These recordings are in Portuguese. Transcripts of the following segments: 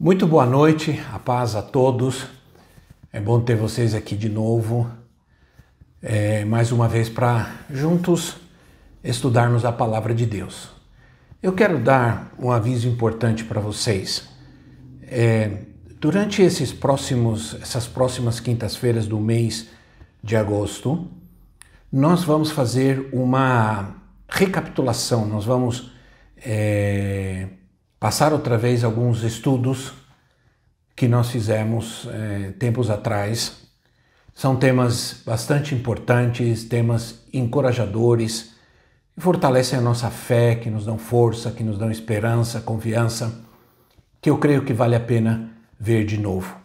Muito boa noite, a paz a todos. É bom ter vocês aqui de novo, mais uma vez para juntos estudarmos a palavra de Deus. Eu quero dar um aviso importante para vocês. Durante essas próximas quintas-feiras do mês de agosto, nós vamos fazer uma recapitulação, nós vamos passar outra vez alguns estudos que nós fizemos tempos atrás. São temas bastante importantes, temas encorajadores, que fortalecem a nossa fé, que nos dão força, que nos dão esperança, confiança, que eu creio que vale a pena ver de novo.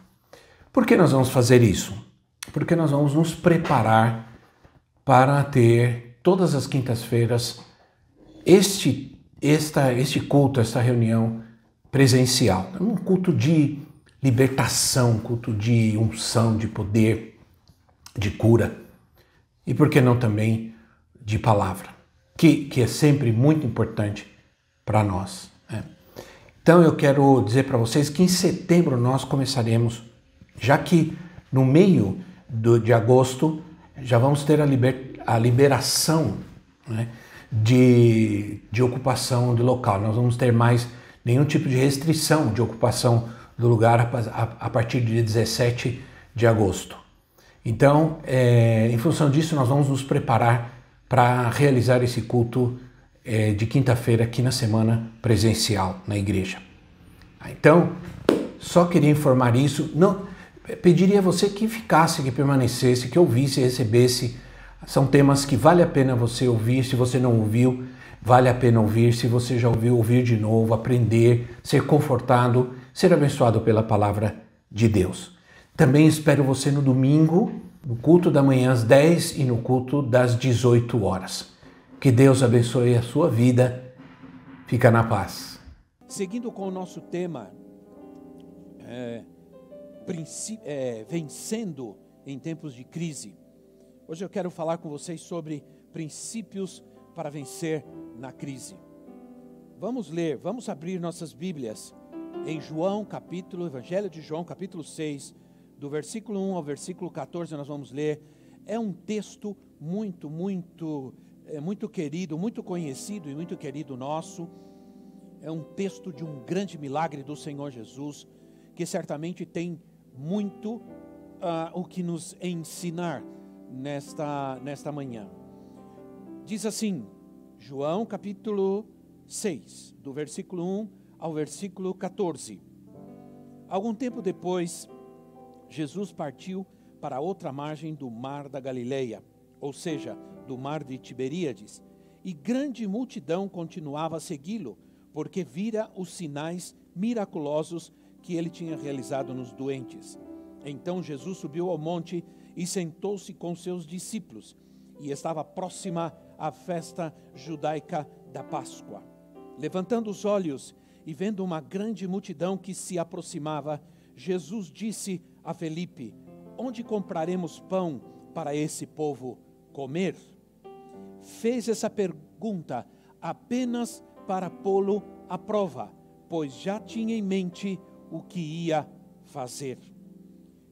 Por que nós vamos fazer isso? Porque nós vamos nos preparar para ter todas as quintas-feiras este culto, esta reunião presencial. Um culto de libertação, culto de unção, de poder, de cura. E por que não também de palavra, que é sempre muito importante para nós. Então eu quero dizer para vocês que em setembro nós começaremos, já que no meio de agosto já vamos ter a liberação, né, de ocupação do local. Nós vamos ter mais nenhum tipo de restrição de ocupação do lugar a partir do dia 17 de agosto. Então, em função disso, nós vamos nos preparar para realizar esse culto de quinta-feira aqui na semana presencial na igreja. Então, só queria informar isso. Não, pediria a você que ficasse, que permanecesse, que ouvisse, recebesse. São temas que vale a pena você ouvir. Se você não ouviu, vale a pena ouvir. Se você já ouviu, ouvir de novo, aprender, ser confortado, ser abençoado pela palavra de Deus. Também espero você no domingo, no culto da manhã às 10 e no culto das 18 horas. Que Deus abençoe a sua vida. Fica na paz. Seguindo com o nosso tema, vencendo em tempos de crise. Hoje eu quero falar com vocês sobre princípios para vencer na crise. Vamos abrir nossas Bíblias em Evangelho de João, capítulo 6, do versículo 1 ao versículo 14, nós vamos ler. É um texto muito querido, muito conhecido e muito querido nosso. É um texto de um grande milagre do Senhor Jesus, que certamente tem muito o que nos ensinar nesta manhã. Diz assim, João capítulo 6, do versículo 1 ao versículo 14. Algum tempo depois, Jesus partiu para outra margem do mar da Galileia, ou seja, do mar de Tiberíades, e grande multidão continuava a segui-lo, porque vira os sinais miraculosos que ele tinha realizado nos doentes. Então Jesus subiu ao monte e sentou-se com seus discípulos, e estava próxima a festa judaica da Páscoa. Levantando os olhos e vendo uma grande multidão que se aproximava, Jesus disse a Felipe: onde compraremos pão para esse povo comer? Fez essa pergunta apenas para pô-lo à prova, pois já tinha em mente o que ia fazer.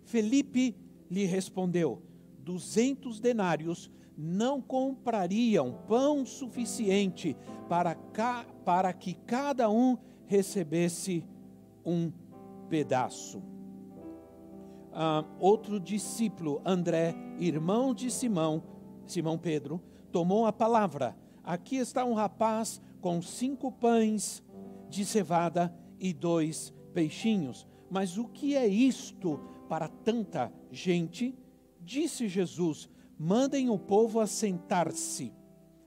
Felipe lhe respondeu: 200 denários não comprariam pão suficiente para que cada um recebesse um pedaço. Outro discípulo, André, irmão de Simão Pedro, tomou a palavra. Aqui está um rapaz com 5 pães de cevada e 2 peixinhos. Mas o que é isto para tanta gente? Disse Jesus: mandem o povo assentar-se.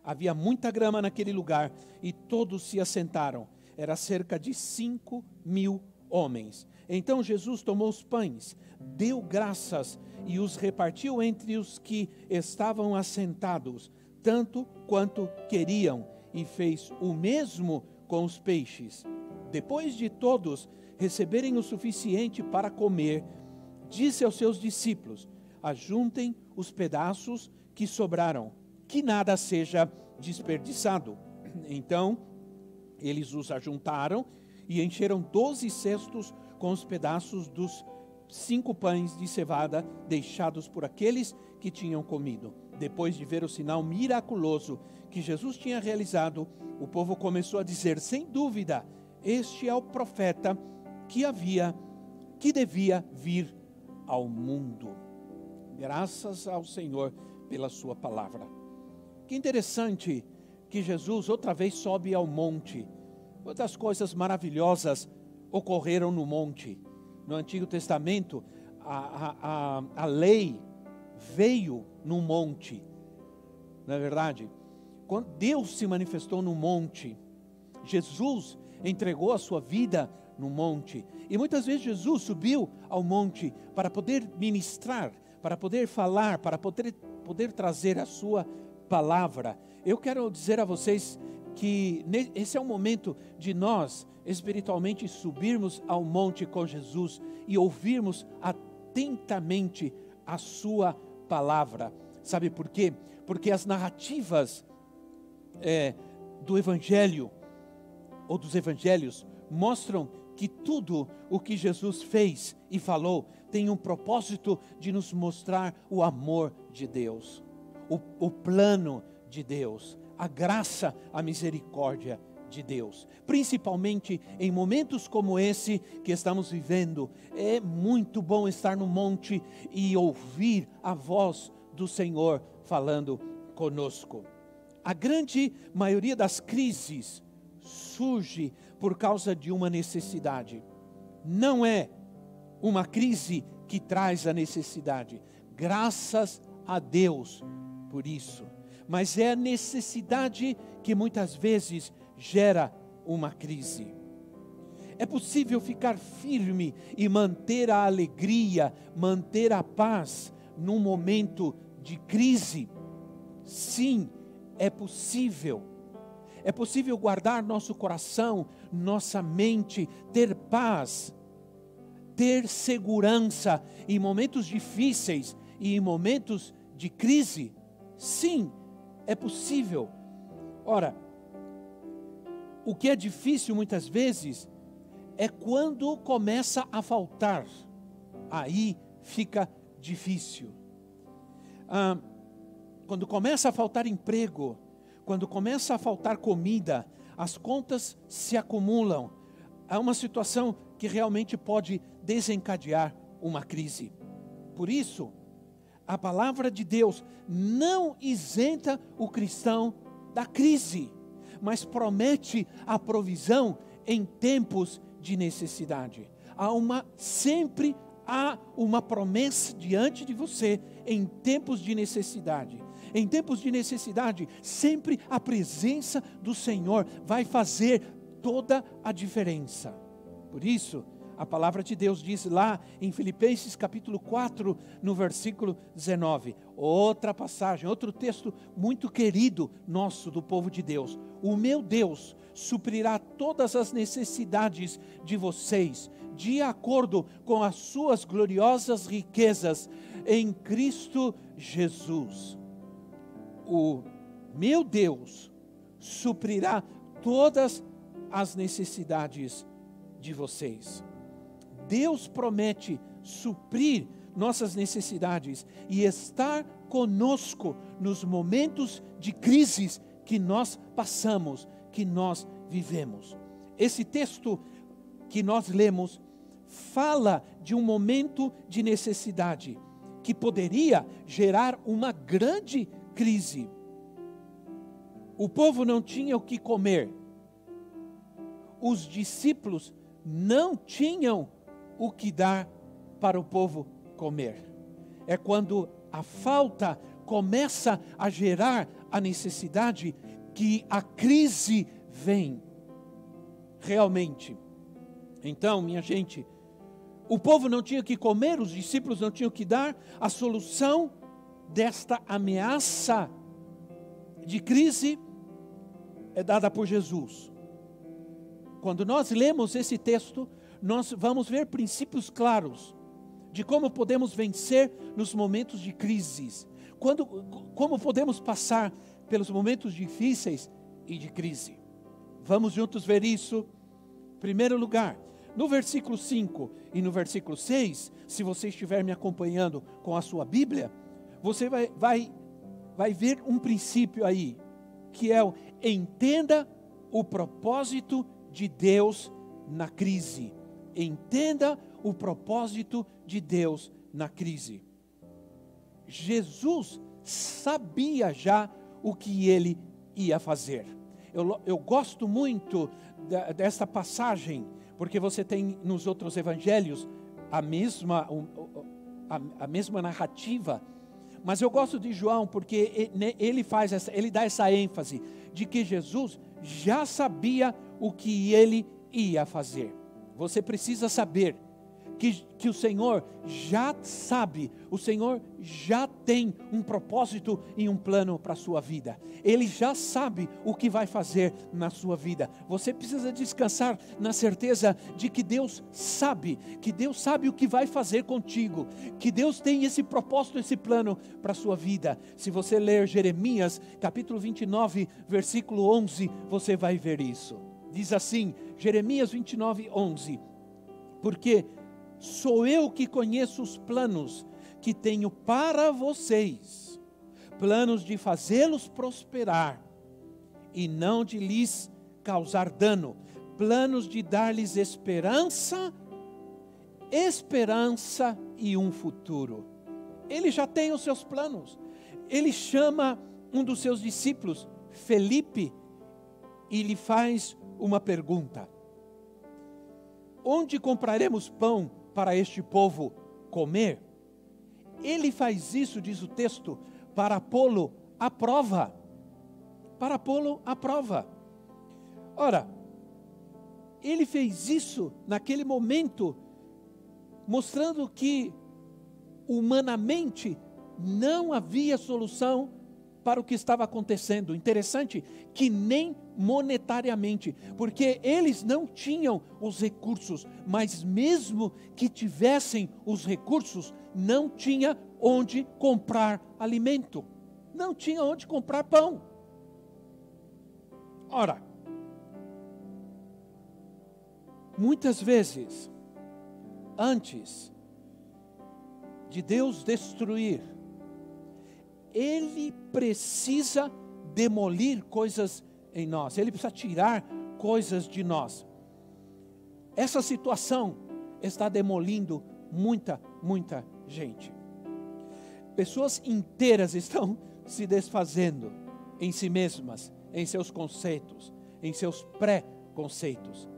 Havia muita grama naquele lugar e todos se assentaram. Era cerca de 5.000 homens. Então Jesus tomou os pães, deu graças e os repartiu entre os que estavam assentados, tanto quanto queriam, e fez o mesmo com os peixes. Depois de todos receberem o suficiente para comer, disse aos seus discípulos: ajuntem os pedaços que sobraram, que nada seja desperdiçado. Então eles os ajuntaram e encheram 12 cestos com os pedaços dos 5 pães de cevada deixados por aqueles que tinham comido. Depois de ver o sinal miraculoso que Jesus tinha realizado, o povo começou a dizer: sem dúvida, este é o profeta que devia vir ao mundo. Graças ao Senhor pela sua palavra. Que interessante que Jesus outra vez sobe ao monte. Quantas coisas maravilhosas ocorreram no monte. No Antigo Testamento, a lei veio no monte. Não é verdade? Quando Deus se manifestou no monte, Jesus entregou a sua vida no monte. E muitas vezes Jesus subiu ao monte para poder ministrar, para poder falar, para poder trazer a sua palavra. Eu quero dizer a vocês que esse é o momento de nós espiritualmente subirmos ao monte com Jesus e ouvirmos atentamente a sua palavra. Sabe por quê? Porque as narrativas do Evangelho ou dos Evangelhos mostram que tudo o que Jesus fez e falou tem um propósito de nos mostrar o amor de Deus, o plano de Deus, a graça, a misericórdia de Deus. Principalmente em momentos como esse que estamos vivendo, é muito bom estar no monte e ouvir a voz do Senhor falando conosco. A grande maioria das crises surge por causa de uma necessidade. Não é uma crise que traz a necessidade. Graças a Deus por isso. Mas é a necessidade que muitas vezes gera uma crise. É possível ficar firme e manter a alegria, manter a paz num momento de crise? Sim, é possível. É possível guardar nosso coração, nossa mente, ter paz, ter segurança em momentos difíceis e em momentos de crise? Sim, é possível. Ora, o que é difícil muitas vezes é quando começa a faltar. Aí fica difícil. Quando começa a faltar emprego, quando começa a faltar comida, as contas se acumulam. É uma situação que realmente pode desencadear uma crise. Por isso, a palavra de Deus não isenta o cristão da crise, mas promete a provisão em tempos de necessidade. Sempre há uma promessa diante de você em tempos de necessidade. Em tempos de necessidade, sempre a presença do Senhor vai fazer toda a diferença. Por isso, a palavra de Deus diz lá em Filipenses capítulo 4, no versículo 19. Outra passagem, outro texto muito querido nosso, do povo de Deus. O meu Deus suprirá todas as necessidades de vocês, de acordo com as suas gloriosas riquezas em Cristo Jesus. O meu Deus suprirá todas as necessidades de vocês. Deus promete suprir nossas necessidades e estar conosco nos momentos de crises que nós passamos, que nós vivemos. Esse texto que nós lemos fala de um momento de necessidade que poderia gerar uma grande crise. O povo não tinha o que comer. Os discípulos não tinham o que dar para o povo comer. É quando a falta começa a gerar a necessidade que a crise vem. Realmente. Então, minha gente, o povo não tinha o que comer, os discípulos não tinham o que dar. A solução desta ameaça de crise é dada por Jesus. Quando nós lemos esse texto, nós vamos ver princípios claros de como podemos vencer nos momentos de crises, como podemos passar pelos momentos difíceis e de crise. Vamos juntos ver isso. primeiro lugar, no versículo 5 e no versículo 6, se você estiver me acompanhando com a sua Bíblia, você vai ver um princípio aí, que é o entenda o propósito de Deus na crise. Entenda o propósito de Deus na crise. Jesus sabia já o que ele ia fazer. Eu gosto muito dessa passagem, porque você tem nos outros evangelhos a mesma narrativa, mas eu gosto de João porque ele dá essa ênfase de que Jesus já sabia o que ele ia fazer. Você precisa saber que o Senhor já sabe, o Senhor já tem um propósito e um plano para a sua vida. Ele já sabe o que vai fazer na sua vida. Você precisa descansar na certeza de que Deus sabe o que vai fazer contigo, que Deus tem esse propósito, esse plano para a sua vida. Se você ler Jeremias, capítulo 29, versículo 11, você vai ver isso. Diz assim, Jeremias 29, 11, porque sou eu que conheço os planos que tenho para vocês, planos de fazê-los prosperar e não de lhes causar dano, planos de dar-lhes esperança e um futuro. Ele já tem os seus planos. Ele chama um dos seus discípulos, Felipe, e lhe faz uma pergunta: onde compraremos pão para este povo comer? Ele faz isso, diz o texto, para pô-lo à prova. Para pô-lo à prova. Ora, ele fez isso naquele momento, mostrando que humanamente não havia solução para o que estava acontecendo. Interessante que nem monetariamente, porque eles não tinham os recursos, mas mesmo que tivessem os recursos, não tinha onde comprar alimento, não tinha onde comprar pão. Ora, muitas vezes, antes de Deus destruir, Ele precisa demolir coisas em nós. Ele precisa tirar coisas de nós. Essa situação está demolindo muita gente. Pessoas inteiras estão se desfazendo em si mesmas, em seus conceitos, em seus pré-conceitos.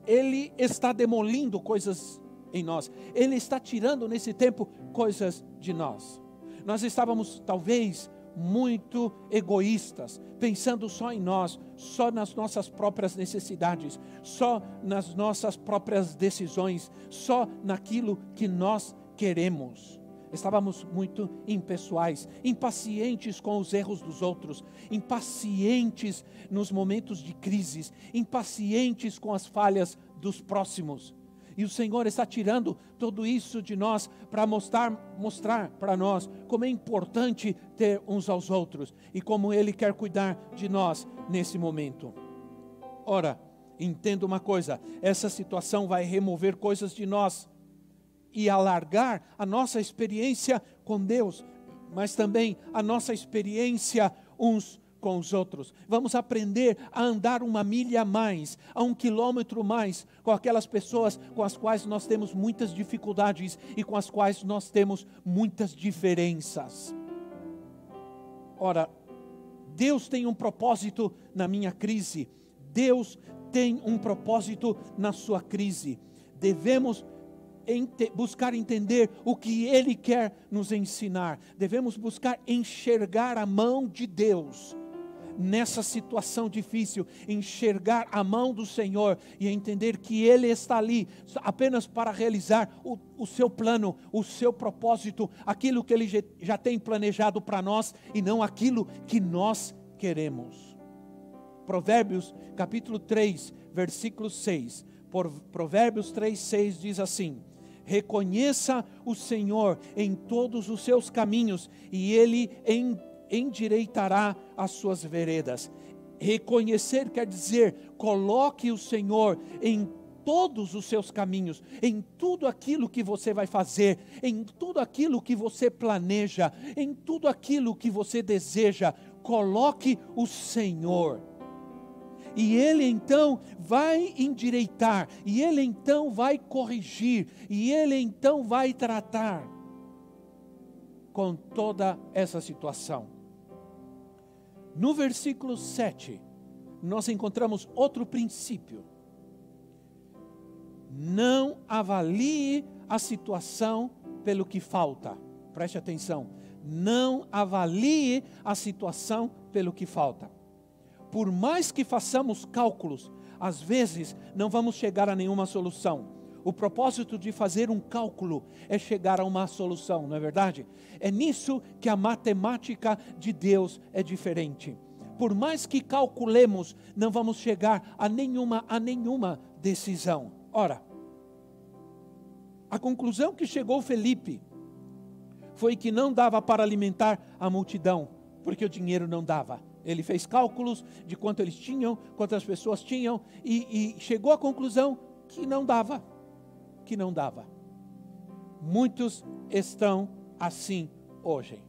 Ele está demolindo coisas em nós. Ele está tirando nesse tempo coisas de nós. Nós estávamos talvez muito egoístas, pensando só em nós, só nas nossas próprias necessidades, só nas nossas próprias decisões, só naquilo que nós queremos. Estávamos muito impessoais, impacientes com os erros dos outros, impacientes nos momentos de crises, impacientes com as falhas dos próximos. E o Senhor está tirando tudo isso de nós para mostrar para nós como é importante ter uns aos outros e como Ele quer cuidar de nós nesse momento. Ora, entenda uma coisa, essa situação vai remover coisas de nós e alargar a nossa experiência com Deus, mas também a nossa experiência uns com os outros. Vamos aprender a andar 1 milha a mais, a 1 quilômetro mais, com aquelas pessoas com as quais nós temos muitas dificuldades e com as quais nós temos muitas diferenças. Ora, Deus tem um propósito na minha crise. Deus tem um propósito na sua crise. Devemos buscar entender o que Ele quer nos ensinar. Devemos buscar enxergar a mão de Deus nessa situação difícil, enxergar a mão do Senhor e entender que Ele está ali apenas para realizar o seu plano, o seu propósito, aquilo que Ele já tem planejado para nós e não aquilo que nós queremos. Provérbios capítulo 3, versículo 6. Provérbios 3, 6 diz assim: reconheça o Senhor em todos os seus caminhos e Ele endireitará as suas veredas. Reconhecer quer dizer, coloque o Senhor em todos os seus caminhos, em tudo aquilo que você vai fazer, em tudo aquilo que você planeja, em tudo aquilo que você deseja, coloque o Senhor. E Ele então vai endireitar, e Ele então vai corrigir, e Ele então vai tratar com toda essa situação. No versículo 7, nós encontramos outro princípio. Não avalie a situação pelo que falta. Preste atenção. Não avalie a situação pelo que falta. Por mais que façamos cálculos, às vezes não vamos chegar a nenhuma solução. O propósito de fazer um cálculo é chegar a uma solução, não é verdade? É nisso que a matemática de Deus é diferente. Por mais que calculemos, não vamos chegar a nenhuma decisão. Ora, a conclusão que chegou Felipe foi que não dava para alimentar a multidão, porque o dinheiro não dava. Ele fez cálculos de quanto eles tinham, quantas pessoas tinham, e chegou à conclusão que não dava. Muitos estão assim hoje.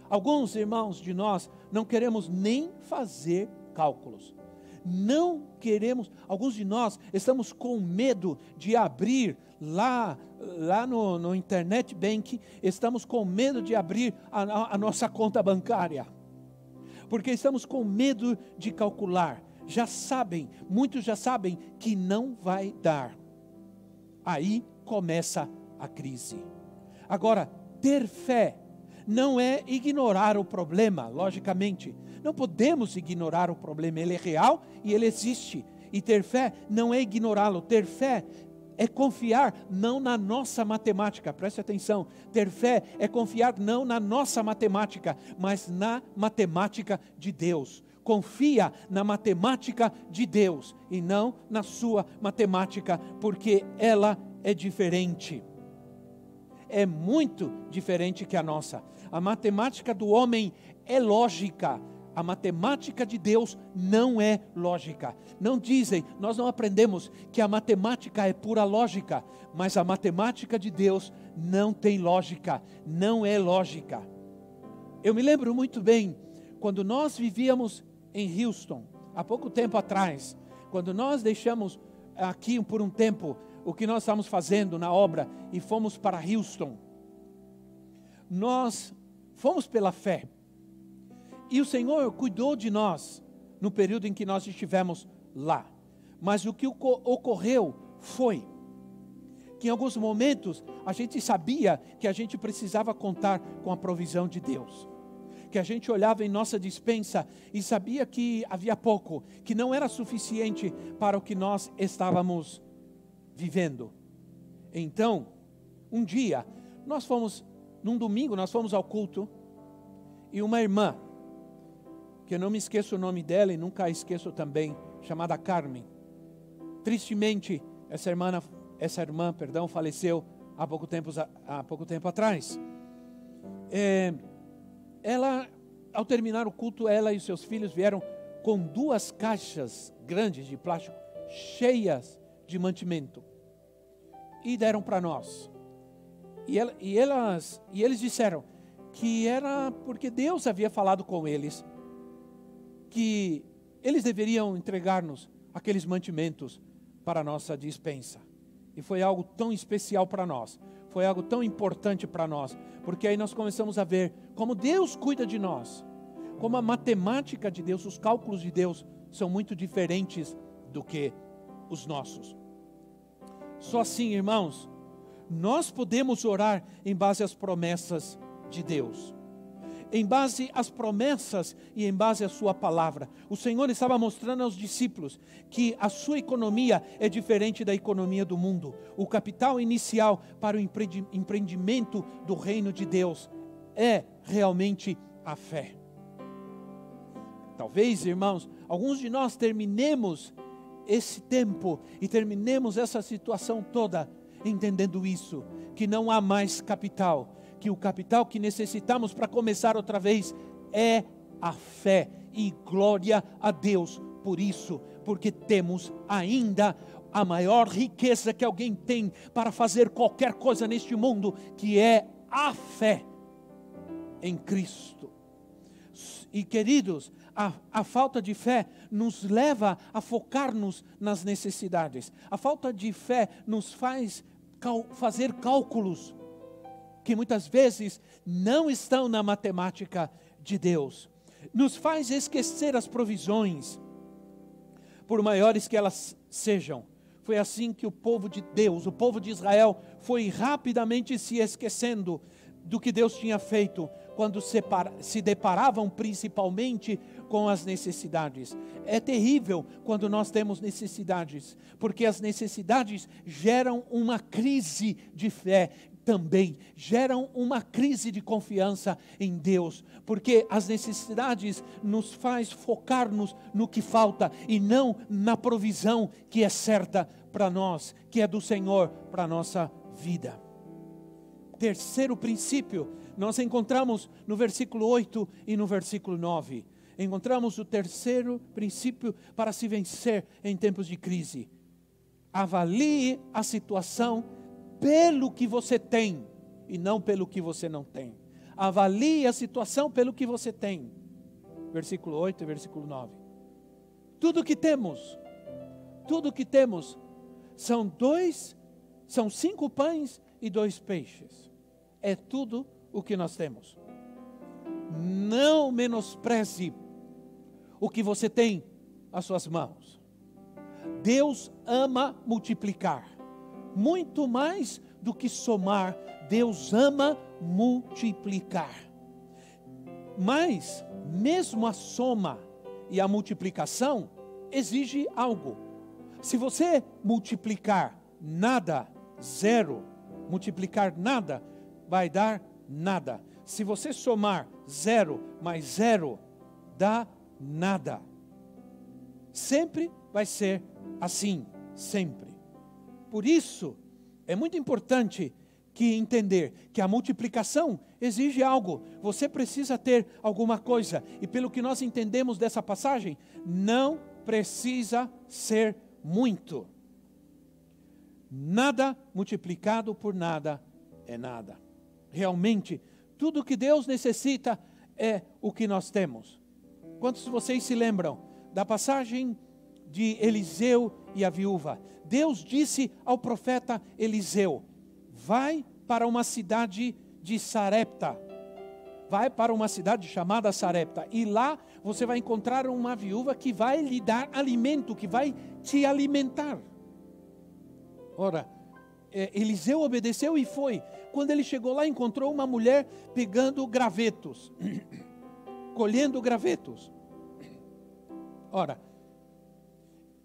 Alguns irmãos de nós não queremos nem fazer cálculos. Não queremos, alguns de nós estamos com medo de abrir lá no internet banking, estamos com medo de abrir a nossa conta bancária. Porque estamos com medo de calcular. Muitos já sabem que não vai dar. Aí começa a crise. Agora, ter fé não é ignorar o problema, logicamente. Não podemos ignorar o problema, ele é real e ele existe. E ter fé não é ignorá-lo, ter fé é confiar não na nossa matemática, preste atenção. Ter fé é confiar não na nossa matemática, mas na matemática de Deus. Confia na matemática de Deus e não na sua matemática, porque ela é diferente. É muito diferente que a nossa. A matemática do homem é lógica. A matemática de Deus não é lógica. Não dizem, nós não aprendemos que a matemática é pura lógica, mas a matemática de Deus não tem lógica, não é lógica. Eu me lembro muito bem, quando nós vivíamos em Houston, há pouco tempo atrás, quando nós deixamos aqui por um tempo o que nós estávamos fazendo na obra e fomos para Houston, nós fomos pela fé. E o Senhor cuidou de nós no período em que nós estivemos lá. Mas o que ocorreu foi que em alguns momentos a gente sabia que a gente precisava contar com a provisão de Deus. Que a gente olhava em nossa despensa e sabia que havia pouco, que não era suficiente para o que nós estávamos vivendo. Então, um dia, num domingo, nós fomos ao culto e uma irmã, que eu não me esqueço o nome dela e nunca a esqueço também, chamada Carmen. Tristemente, essa irmã, faleceu há pouco tempo atrás. Ela, ao terminar o culto, ela e seus filhos vieram com 2 caixas grandes de plástico, cheias de mantimento, e deram para nós. E eles disseram que era porque Deus havia falado com eles, que eles deveriam entregar-nos aqueles mantimentos para a nossa despensa. E foi algo tão especial para nós, foi algo tão importante para nós, porque aí nós começamos a ver como Deus cuida de nós, como a matemática de Deus, os cálculos de Deus são muito diferentes do que os nossos. Só assim, irmãos, nós podemos orar em base às promessas de Deus, em base às promessas e em base à sua palavra. O Senhor estava mostrando aos discípulos que a sua economia é diferente da economia do mundo. O capital inicial para o empreendimento do reino de Deus é realmente a fé. Talvez, irmãos, alguns de nós terminemos esse tempo e terminemos essa situação toda entendendo isso, que não há mais capital, que o capital que necessitamos para começar outra vez é a fé, e glória a Deus por isso, porque temos ainda a maior riqueza que alguém tem para fazer qualquer coisa neste mundo, que é a fé em Cristo. E queridos, a falta de fé nos leva a focar-nos nas necessidades. A falta de fé nos faz fazer cálculos que muitas vezes não estão na matemática de Deus. Nos faz esquecer as provisões, por maiores que elas sejam. Foi assim que o povo de Deus, o povo de Israel, foi rapidamente se esquecendo do que Deus tinha feito, quando se deparavam principalmente com as necessidades. É terrível quando nós temos necessidades, porque as necessidades geram uma crise de fé também, geram uma crise de confiança em Deus, porque as necessidades nos faz focar-nos no que falta e não na provisão que é certa para nós, que é do Senhor para a nossa vida. Terceiro princípio, nós encontramos no versículo 8 e no versículo 9. Encontramos o terceiro princípio para se vencer em tempos de crise. Avalie a situação pelo que você tem e não pelo que você não tem. Avalie a situação pelo que você tem. Versículo 8 e versículo 9. Tudo que temos são 5 pães e 2 peixes. É tudo o que nós temos. Não menospreze o que você tem às suas mãos. Deus ama multiplicar. Muito mais do que somar, Deus ama multiplicar. Mas, mesmo a soma e a multiplicação exige algo. Se você multiplicar nada, zero, multiplicar nada, vai dar nada. Se você somar 0 mais 0, dá nada. Sempre vai ser assim, sempre. Por isso, é muito importante entender que a multiplicação exige algo. Você precisa ter alguma coisa. E pelo que nós entendemos dessa passagem, não precisa ser muito. Nada multiplicado por nada é nada. Realmente, tudo que Deus necessita é o que nós temos. Quantos de vocês se lembram da passagem de Eliseu e a viúva? Deus disse ao profeta Eliseu: vai para uma cidade de Sarepta. Vai para uma cidade chamada Sarepta. E lá você vai encontrar uma viúva que vai lhe dar alimento, que vai te alimentar. Ora, Eliseu obedeceu e foi. Quando ele chegou lá, encontrou uma mulher pegando gravetos, colhendo gravetos. Ora,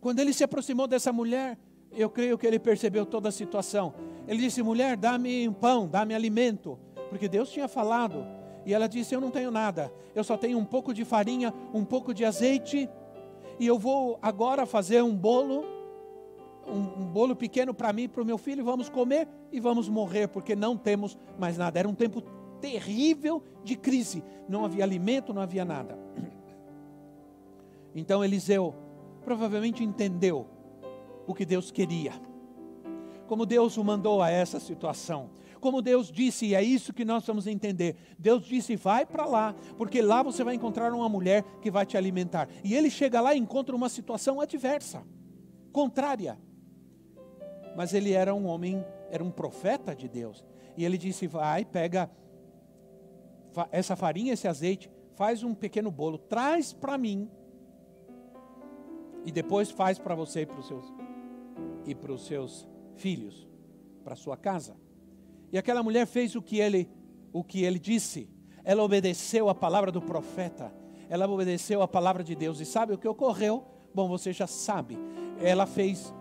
quando ele se aproximou dessa mulher, eu creio que ele percebeu toda a situação. Ele disse: mulher, dá-me um pão, dá-me alimento, porque Deus tinha falado. E ela disse: eu não tenho nada, eu só tenho um pouco de farinha, um pouco de azeite, e eu vou agora fazer um bolo pequeno para mim e para o meu filho, vamos comer e vamos morrer, porque não temos mais nada. Era um tempo terrível de crise, não havia alimento, não havia nada. Então Eliseu provavelmente entendeu o que Deus queria, como Deus o mandou a essa situação, como Deus disse, e é isso que nós vamos entender. Deus disse: vai para lá, porque lá você vai encontrar uma mulher que vai te alimentar. E ele chega lá e encontra uma situação adversa, contrária. Mas ele era um homem, era um profeta de Deus. E ele disse: vai, pega essa farinha, esse azeite, faz um pequeno bolo, traz para mim, e depois faz para você e para os seus filhos, para a sua casa. E aquela mulher fez o que ele disse. Ela obedeceu a palavra do profeta. Ela obedeceu a palavra de Deus. E sabe o que ocorreu? Bom, você já sabe. Ela fez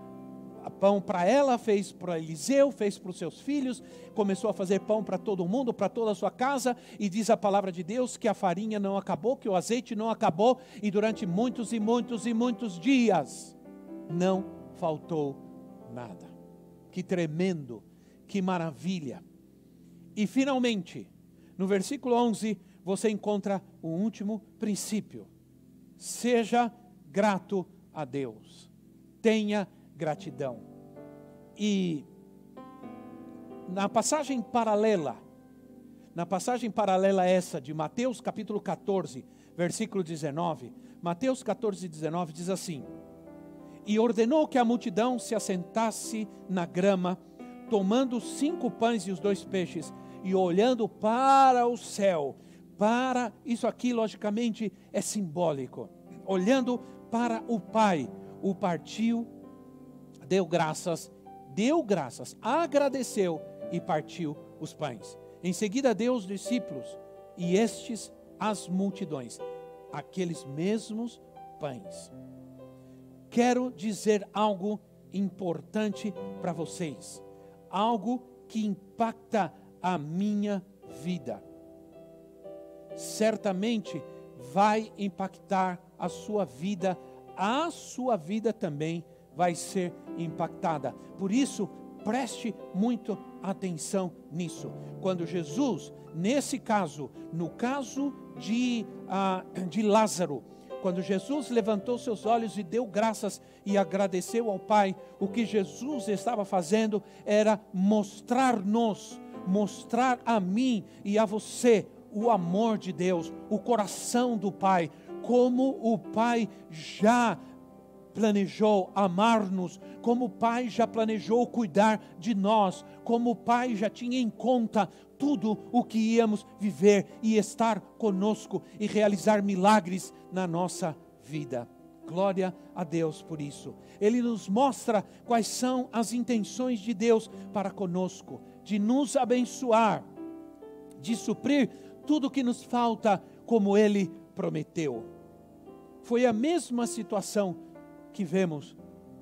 pão para ela, fez para Eliseu, fez para os seus filhos, começou a fazer pão para todo mundo, para toda a sua casa, e diz a palavra de Deus que a farinha não acabou, que o azeite não acabou, e durante muitos e muitos e muitos dias não faltou nada. Que tremendo, que maravilha. E finalmente, no versículo 11, você encontra o último princípio: seja grato a Deus. Tenha gratidão. E na passagem paralela essa de Mateus capítulo 14, versículo 19, Mateus 14, 19 diz assim: e ordenou que a multidão se assentasse na grama, tomando os 5 pães e os 2 peixes, e olhando para o céu, isso aqui logicamente é simbólico, olhando para o Pai, o partiu, deu graças, agradeceu e partiu os pães. Em seguida deu os discípulos, e estes as multidões, aqueles mesmos pães. Quero dizer algo importante para vocês, algo que impacta a minha vida. Certamente vai impactar a sua vida também vai ser impactada. Por isso, preste muito atenção nisso. Quando Jesus, nesse caso, no caso de Lázaro, quando Jesus levantou seus olhos e deu graças e agradeceu ao Pai, o que Jesus estava fazendo era mostrar a mim e a você o amor de Deus, o coração do Pai, como o Pai já planejou amar-nos, como o Pai já planejou cuidar de nós, como o Pai já tinha em conta tudo o que íamos viver e estar conosco e realizar milagres na nossa vida. Glória a Deus por isso. Ele nos mostra quais são as intenções de Deus para conosco, de nos abençoar, de suprir tudo o que nos falta, como Ele prometeu. Foi a mesma situação que vemos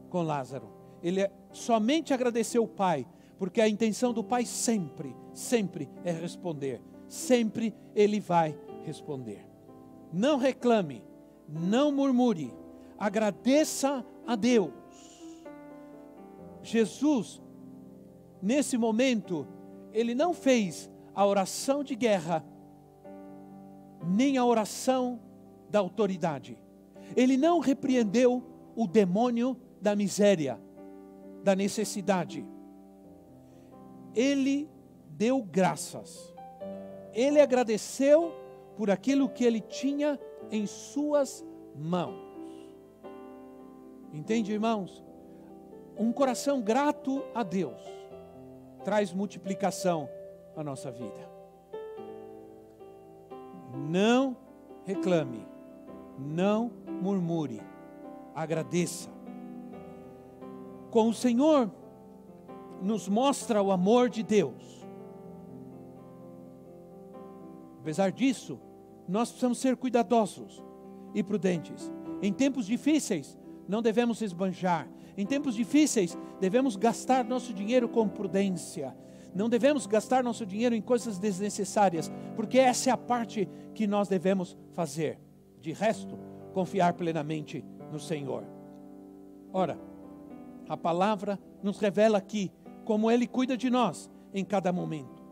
com Lázaro. Ele somente agradeceu o Pai, porque a intenção do Pai sempre é responder. Sempre Ele vai responder. Não reclame, não murmure, agradeça a Deus. Jesus, nesse momento, Ele não fez a oração de guerra, nem a oração da autoridade. Ele não repreendeu o demônio da miséria, da necessidade. Ele deu graças. Ele agradeceu por aquilo que ele tinha em suas mãos. Entende, irmãos? Um coração grato a Deus traz multiplicação à nossa vida. Não reclame, não murmure, agradeça. Com o Senhor nos mostra o amor de Deus. Apesar disso, nós precisamos ser cuidadosos e prudentes. Em tempos difíceis, não devemos esbanjar. Em tempos difíceis, devemos gastar nosso dinheiro com prudência. Não devemos gastar nosso dinheiro em coisas desnecessárias, porque essa é a parte que nós devemos fazer. De resto, confiar plenamente no Senhor. Ora, a palavra nos revela aqui como Ele cuida de nós em cada momento.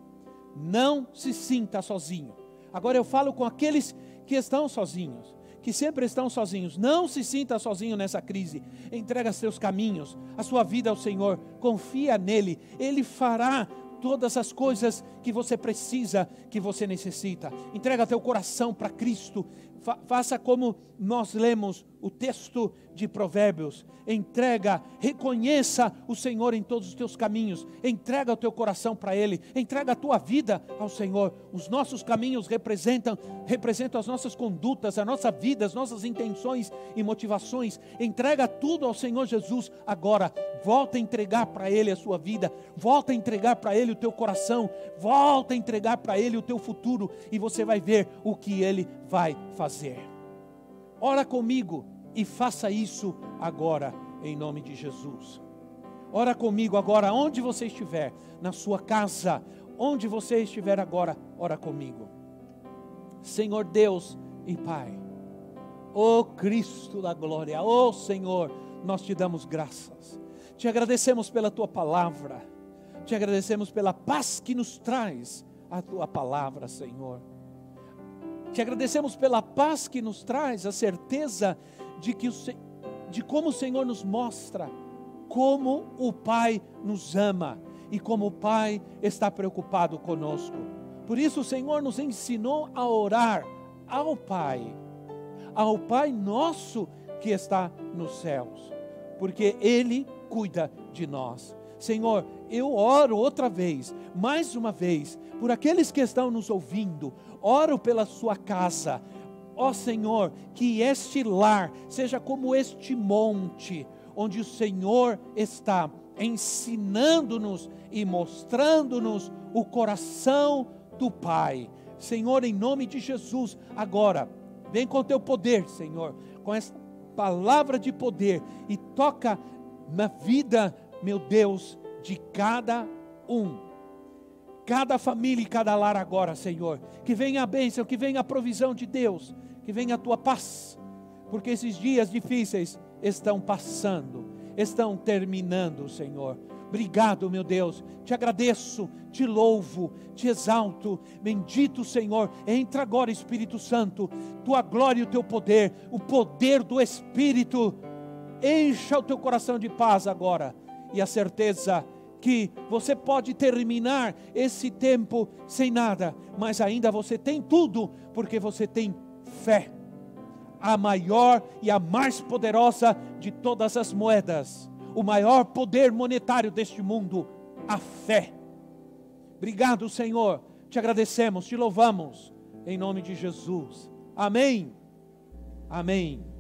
Não se sinta sozinho. Agora eu falo com aqueles que estão sozinhos, que sempre estão sozinhos. Não se sinta sozinho nessa crise. Entrega seus caminhos, a sua vida ao Senhor. Confia nele. Ele fará todas as coisas que você precisa, que você necessita. Entrega teu coração para Cristo. Faça como nós lemos o texto de Provérbios. Entrega, reconheça o Senhor em todos os teus caminhos. Entrega o teu coração para Ele. Entrega a tua vida ao Senhor. Os nossos caminhos representam as nossas condutas, a nossa vida, as nossas intenções e motivações. Entrega tudo ao Senhor Jesus agora. Volta a entregar para Ele a sua vida. Volta a entregar para Ele o teu coração. Volta a entregar para Ele o teu futuro. E você vai ver o que Ele vai fazer. Ora comigo e faça isso agora, em nome de Jesus. Ora comigo agora, onde você estiver, na sua casa, onde você estiver agora, ora comigo. Senhor Deus e Pai, ó Cristo da glória, ó Senhor, nós te damos graças. Te agradecemos pela tua palavra, te agradecemos pela paz que nos traz a tua palavra, Senhor. Te agradecemos pela paz que nos traz a certeza de como o Senhor nos mostra como o Pai nos ama e como o Pai está preocupado conosco. Por isso o Senhor nos ensinou a orar ao Pai nosso que está nos céus, porque Ele cuida de nós. Senhor, eu oro outra vez, mais uma vez, por aqueles que estão nos ouvindo, oro pela sua casa. Ó Senhor, que este lar seja como este monte, onde o Senhor está ensinando-nos e mostrando-nos o coração do Pai. Senhor, em nome de Jesus, agora, vem com o teu poder, Senhor, com essa palavra de poder e toca na vida, meu Deus, de cada um. Cada família e cada lar agora, Senhor. Que venha a bênção, que venha a provisão de Deus, que venha a tua paz, porque esses dias difíceis estão passando, estão terminando, Senhor. Obrigado, meu Deus, te agradeço, te louvo, te exalto, bendito Senhor. Entra agora, Espírito Santo, tua glória e o teu poder, o poder do Espírito, encha o teu coração de paz agora, e a certeza que você pode terminar esse tempo sem nada, mas ainda você tem tudo, porque você tem fé, a maior e a mais poderosa de todas as moedas, o maior poder monetário deste mundo, a fé. Obrigado, Senhor, te agradecemos, te louvamos, em nome de Jesus, amém, amém.